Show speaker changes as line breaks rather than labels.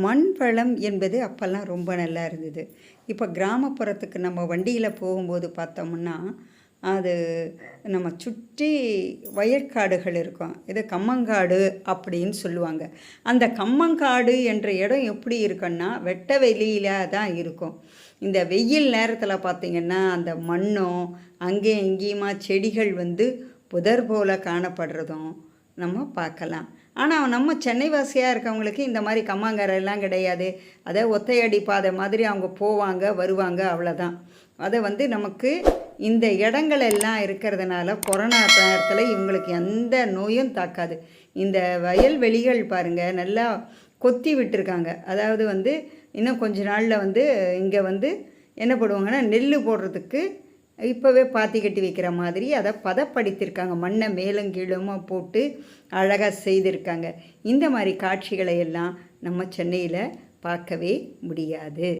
மண் வளம் என்பது அப்போல்லாம் ரொம்ப நல்லா இருந்தது. இப்போ கிராமப்புறத்துக்கு நம்ம வண்டியில் போகும்போது பார்த்தோம்னா, அது நம்ம சுற்றி வயற்காடுகள் இருக்கும். இது கம்மங்காடு அப்படின்னு சொல்லுவாங்க. அந்த கம்மங்காடு என்ற இடம் எப்படி இருக்குன்னா, வெட்ட வெளியில தான் இருக்கும். இந்த வெயில் நேரத்தில் பார்த்திங்கன்னா, அந்த மண்ணும் அங்கேயும் இங்கேயுமா செடிகள் புதர் போல காணப்படுறதும் நம்ம பார்க்கலாம். ஆனால் நம்ம சென்னை வாசியாக இருக்கவங்களுக்கு இந்த மாதிரி கம்மாங்கரெல்லாம் கிடையாது. அதை ஒத்தையடி பாதை மாதிரி அவங்க போவாங்க வருவாங்க, அவ்வளோதான். அதை நமக்கு இந்த இடங்கள் எல்லாம் இருக்கிறதுனால கொரோனா நேரத்தில் இவங்களுக்கு எந்த நோயும் தாக்காது. இந்த வயல்வெளிகள் பாருங்கள், நல்லா கொத்தி விட்டுருக்காங்க. அதாவது இன்னும் கொஞ்ச நாளில் இங்கே என்ன போடுவாங்கன்னா, நெல் போடுறதுக்கு இப்போவே பாத்தி கட்டி வைக்கிற மாதிரி அதை பதப்படுத்தியிருக்காங்க. மண்ணை மேலும் கீழுமா போட்டு அழகாக செய்திருக்காங்க. இந்த மாதிரி காட்சிகளை எல்லாம் நம்ம சென்னையில் பார்க்கவே முடியாது.